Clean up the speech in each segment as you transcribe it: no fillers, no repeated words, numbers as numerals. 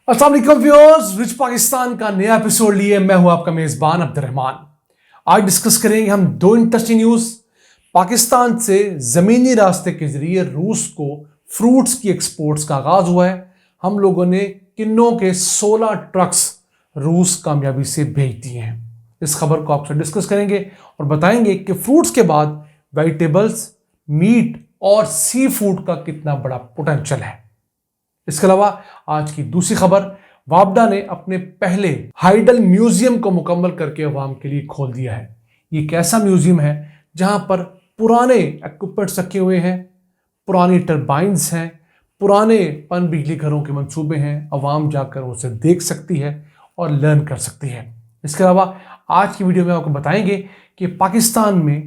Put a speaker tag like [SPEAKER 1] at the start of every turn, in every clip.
[SPEAKER 1] अस्सलाम वालेकुम viewers, rich Pakistan का नया एपिसोड लिए मैं हूं आपका मेजबान अब्दुर्रहमान। आज डिस्कस करेंगे हम दो इंटरेस्टिंग न्यूज। पाकिस्तान से जमीनी रास्ते के जरिए रूस को फ्रूट्स की एक्सपोर्ट्स का आगाज हुआ है। हम लोगों ने किन्नों के 16 ट्रक्स रूस कामयाबी से भेज दिए हैं। इस खबर को आपसे डिस्कस करेंगे और बताएंगे कि फ्रूट्स के बाद वेजिटेबल्स, मीट और सी फूड का कितना बड़ा पोटेंशियल है। इसके अलावा आज की दूसरी खबर, वापडा ने अपने पहले हाइडल म्यूजियम को मुकम्मल करके अवाम के लिए खोल दिया है। ये एक ऐसा म्यूजियम है जहां पर पुराने इक्विपमेंट्स रखे हुए हैं, पुरानी टर्बाइंस हैं, पुराने पन बिजली घरों के मंसूबे हैं। अवाम जाकर उसे देख सकती है और लर्न कर सकती है। इसके अलावा आज की वीडियो में आपको बताएंगे कि पाकिस्तान में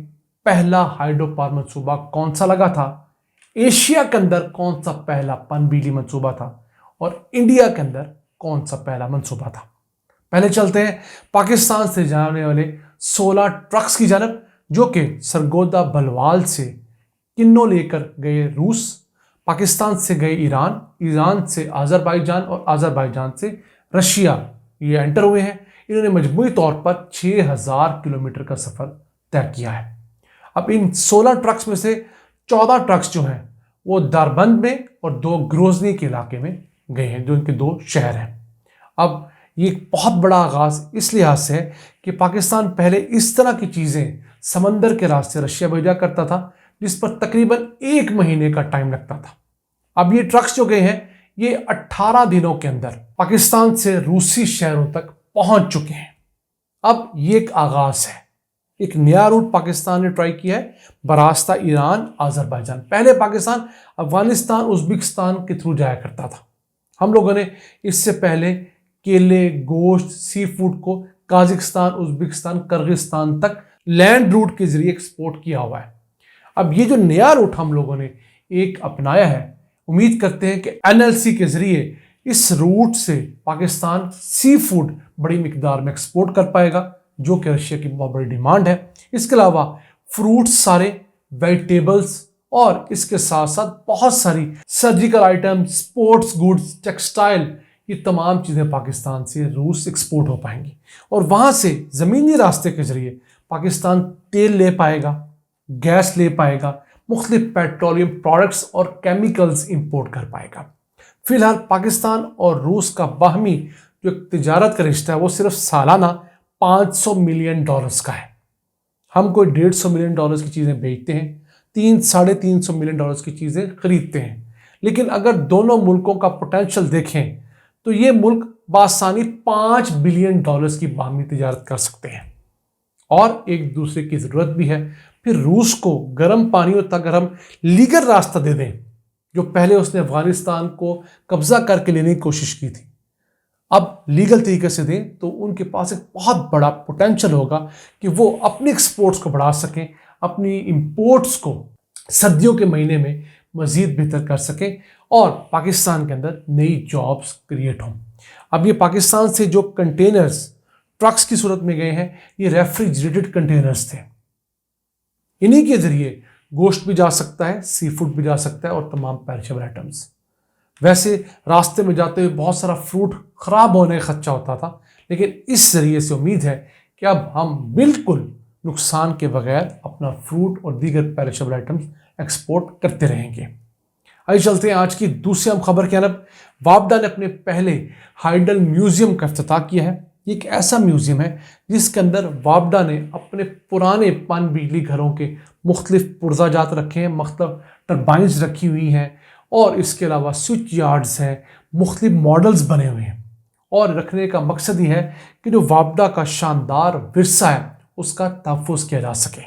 [SPEAKER 1] पहला हाइड्रो पावर मंसूबा कौन सा लगा था, एशिया के अंदर कौन सा पहला पन बिजली मंसूबा था और इंडिया के अंदर कौन सा पहला मंसूबा था। पहले चलते हैं पाकिस्तान से जाने वाले 16 ट्रक्स की जानब, जो कि सरगोदा बलवाल से किन्नौ लेकर गए रूस, पाकिस्तान से गए ईरान, ईरान से आज़रबाईजान और आज़रबाईजान से रशिया ये एंटर हुए हैं। इन्होंने मजमूई तौर पर 6000 किलोमीटर का सफ़र तय किया है। अब इन 16 ट्रक्स में से 14 ट्रक्स जो हैं वो दारबंद में और 2 ग्रोजनी के इलाके में गए हैं, जो इनके 2 शहर हैं। अब ये एक बहुत बड़ा आगाज इस लिहाज से है कि पाकिस्तान पहले इस तरह की चीज़ें समंदर के रास्ते रशिया भेजा करता था, जिस पर तकरीबन 1 महीने का टाइम लगता था। अब ये ट्रक्स जो गए हैं ये 18 दिनों के अंदर पाकिस्तान से रूसी शहरों तक पहुंच चुके हैं। अब ये एक आगाज है, एक नया रूट पाकिस्तान ने ट्राई किया है बरास्ता ईरान, आज़रबाईजान। पहले पाकिस्तान अफगानिस्तान, उज़्बेकिस्तान के थ्रू जाया करता था। हम लोगों ने इससे पहले केले, गोश्त, सी फूड को काज़ाकिस्तान, उज़्बेकिस्तान, किर्गिस्तान तक लैंड रूट के जरिए एक्सपोर्ट किया हुआ है। अब ये जो नया रूट हम लोगों ने एक अपनाया है, उम्मीद करते हैं कि NLC के जरिए इस रूट से पाकिस्तान सी फूड बड़ी मिकदार में एक्सपोर्ट कर पाएगा, जो कि रशिया की बहुत बड़ी डिमांड है। इसके अलावा फ्रूट्स सारे, वेजिटेबल्स और इसके साथ साथ बहुत सारी surgical item, sports goods, textile, ये तमाम चीज़ें पाकिस्तान से रूस एक्सपोर्ट हो पाएंगी और वहाँ से ज़मीनी रास्ते के ज़रिए पाकिस्तान तेल ले पाएगा, गैस ले पाएगा, मुख्तलिफ पेट्रोलियम प्रोडक्ट्स और केमिकल्स इंपोर्ट कर पाएगा। फिलहाल पाकिस्तान और रूस का बाहमी जो तिजारत का रिश्ता है वो सिर्फ सालाना $500 मिलियन का है। हम कोई $150 मिलियन की चीज़ें बेचते हैं, 300-350 मिलियन की चीज़ें खरीदते हैं। लेकिन अगर दोनों मुल्कों का पोटेंशियल देखें तो ये मुल्क बासानी $5 बिलियन की बाहमी तिजारत कर सकते हैं और एक दूसरे की ज़रूरत भी है। फिर रूस को गर्म पानी तक अगर हम लीगल रास्ता दे दें, जो पहले उसने अफगानिस्तान को कब्जा करके लेने की कोशिश की थी, अब लीगल तरीके से दें तो उनके पास एक बहुत बड़ा पोटेंशियल होगा कि वो अपनी एक्सपोर्ट्स को बढ़ा सकें, अपनी इंपोर्ट्स को सर्दियों के महीने में मज़ीद बेहतर कर सकें और पाकिस्तान के अंदर नई जॉब्स क्रिएट हों। अब ये पाकिस्तान से जो कंटेनर्स ट्रक्स की सूरत में गए हैं, ये रेफ्रिजरेटेड कंटेनर्स थे। इन्हीं के ज़रिए गोश्त भी जा सकता है, सी फूड भी जा सकता है और तमाम पेरिशेबल आइटम्स। वैसे रास्ते में जाते हुए बहुत सारा फ्रूट ख़राब होने का खदशा होता था, लेकिन इस ज़रिए से उम्मीद है कि अब हम बिल्कुल नुकसान के बगैर अपना फ्रूट और दीगर पेरिशेबल आइटम्स एक्सपोर्ट करते रहेंगे। आइए चलते हैं आज की दूसरी अहम खबर की तरफ। वापडा ने अपने पहले हाइडल म्यूजियम का इफ्तिताह किया है। ये एक ऐसा म्यूजियम है जिसके अंदर वापडा ने अपने पुराने पन बिजली घरों के मुख्तलिफ पुर्जाजात रखे हैं, मुख्तलिफ टर्बाइंस रखी हुई हैं और इसके अलावा स्विच यार्ड्स हैं, मुख्तलिफ मॉडल्स बने हुए हैं। और रखने का मकसद ही है कि जो वापडा का शानदार विरसा है उसका तहफ़्फ़ुज़ किया जा सके।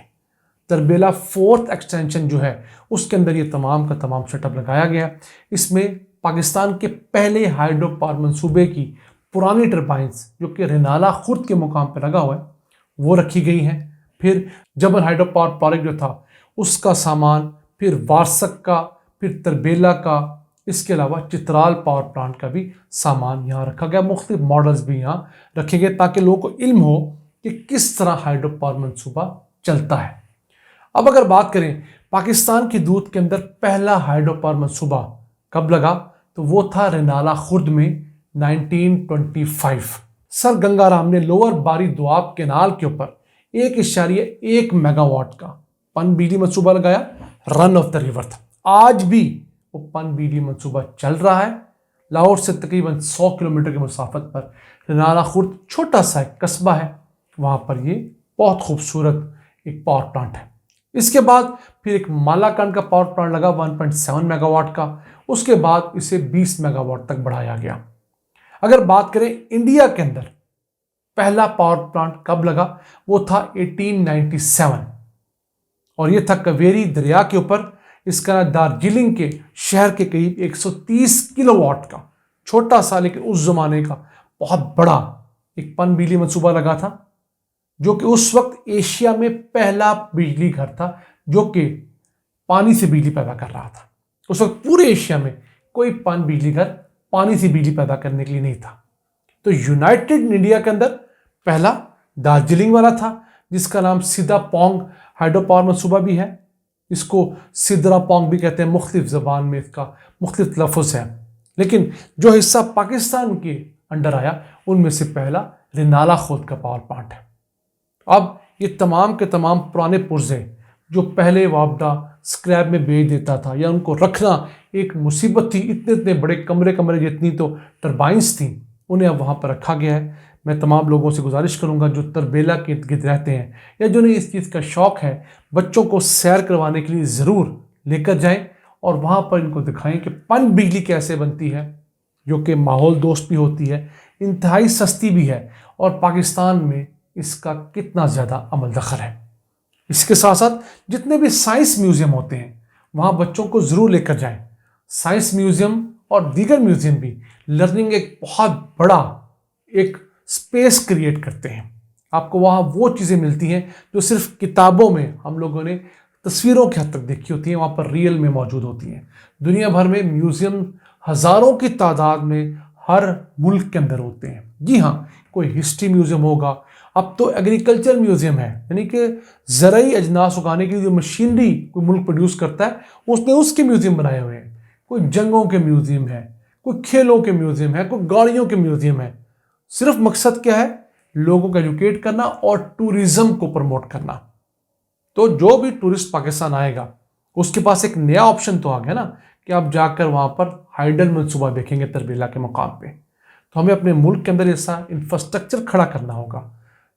[SPEAKER 1] तरबेला 4th एक्सटेंशन जो है उसके अंदर ये तमाम का तमाम सेटअप लगाया गया। इसमें पाकिस्तान के पहले हाइड्रो पावर मंसूबे की पुरानी टर्बाइंस, जो कि रेनाला खुर्द के मुकाम पर लगा हुआ है, वो रखी गई हैं। फिर जबल हाइड्रो पावर प्रोजेक्ट जो था उसका सामान, फिर वारसक का, फिर तरबेला का, इसके अलावा चित्राल पावर प्लांट का भी सामान यहाँ रखा गया। मुख्तलिफ मॉडल्स भी यहाँ रखे गए ताकि लोगों को इल्म हो कि किस तरह हाइड्रो पावर मंसूबा चलता है। अब अगर बात करें पाकिस्तान की दूध के अंदर पहला हाइड्रो पावर मंसूबा कब लगा, तो वो था रेनाला खुर्द में 1925 सर गंगाराम ने लोअर बारी दोआब केनाल के ऊपर 1.1 मेगावाट का पन बिजली मंसूबा लगाया। रन ऑफ द रिवर था। आज भी वो पन बिजली मंसूबा चल रहा है। लाहौर से तकरीबन 100 किलोमीटर की मुसाफत पर रिनाला खुर्द छोटा सा एक कस्बा है, वहां पर ये बहुत खूबसूरत एक पावर प्लांट है। इसके बाद फिर एक मालाकांड का पावर प्लांट लगा 1.7 मेगावाट का। उसके बाद इसे 20 मेगावाट तक बढ़ाया गया। अगर बात करें इंडिया के अंदर पहला पावर प्लांट कब लगा, वो था 1897 और ये था कावेरी दरिया के ऊपर। इसका दार्जिलिंग के शहर के करीब 130 किलोवाट का छोटा सा लेकिन उस जमाने का बहुत बड़ा एक पन बिजली मंसूबा लगा था, जो कि उस वक्त एशिया में पहला बिजली घर था जो कि पानी से बिजली पैदा कर रहा था। उस वक्त पूरे एशिया में कोई पन बिजली घर पानी से बिजली पैदा करने के लिए नहीं था। तो यूनाइटेड इंडिया के अंदर पहला दार्जिलिंग वाला था, जिसका नाम सिदा पोंग हाइड्रो पावर मंसूबा भी है। इसको सिदरा पोंग भी कहते हैं। मुख्तलिफ ज़बान में इसका मुख्तलिफ लफ्ज़ है, लेकिन जो हिस्सा पाकिस्तान के अंडर आया उनमें से पहला रिनाला खुर्द का पावर प्लांट है। अब ये तमाम के तमाम पुराने पुर्जे जो पहले वापदा स्क्रैप में बेच देता था या उनको रखना एक मुसीबत थी, इतने इतने बड़े कमरे जितनी तो टर्बाइंस थी, उन्हें अब वहाँ पर रखा गया है। मैं तमाम लोगों से गुजारिश करूँगा जो तरबेला के इर्द गिर्द रहते हैं या जिन्हें इस चीज़ का शौक़ है, बच्चों को सैर करवाने के लिए ज़रूर लेकर जाएं और वहाँ पर इनको दिखाएं कि पन बिजली कैसे बनती है, जो कि माहौल दोस्त भी होती है, इंतहाई सस्ती भी है और पाकिस्तान में इसका कितना ज़्यादा अमल दखल है। इसके साथ साथ जितने भी साइंस म्यूज़ियम होते हैं वहाँ बच्चों को ज़रूर लेकर जाएं। साइंस म्यूज़ियम और दीगर म्यूज़ियम भी लर्निंग एक बहुत बड़ा एक स्पेस क्रिएट करते हैं। आपको वहाँ वो चीज़ें मिलती हैं जो सिर्फ किताबों में हम लोगों ने तस्वीरों की हद तक देखी होती हैं, वहाँ पर रियल में मौजूद होती हैं। दुनिया भर में म्यूज़ियम हज़ारों की तादाद में हर मुल्क के अंदर होते हैं। जी हाँ, कोई हिस्ट्री म्यूज़ियम होगा, अब तो एग्रीकल्चर म्यूज़ियम है, यानी कि ज़रूरी अजनास उगाने की जो मशीनरी कोई मुल्क प्रोड्यूस करता है उसने उसके म्यूज़ियम बनाए हुए हैं। कोई जंगों के म्यूज़ियम है, कोई खेलों के म्यूज़ियम है, कोई गाड़ियों के म्यूज़ियम है। सिर्फ मकसद क्या है? लोगों को एजुकेट करना और टूरिज़्म को प्रमोट करना। तो जो भी टूरिस्ट पाकिस्तान आएगा उसके पास एक नया ऑप्शन तो आ गया ना कि आप जाकर वहाँ पर हाइडल मंसूबा देखेंगे तरबेला के मकाम पे। तो हमें अपने मुल्क के अंदर ऐसा इंफ्रास्ट्रक्चर खड़ा करना होगा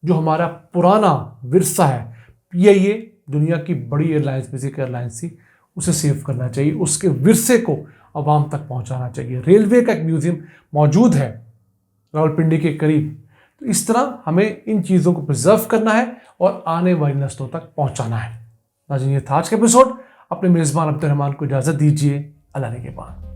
[SPEAKER 1] जो हमारा पुराना विरसा है। PIA दुनिया की बड़ी एयरलाइंस में से एक एयरलाइंस थी, उसे सेव करना चाहिए, उसके विरसे को आवाम तक पहुंचाना चाहिए। रेलवे का एक म्यूज़ियम मौजूद है रावलपिंडी के करीब। तो इस तरह हमें इन चीज़ों को प्रिजर्व करना है और आने वाली नस्लों तक पहुंचाना है। नाज़रीन, ये था आज का एपिसोड। अपने मेज़बान अब्दुर्रहमान को इजाज़त दीजिए। अल्लाह ने के बाद।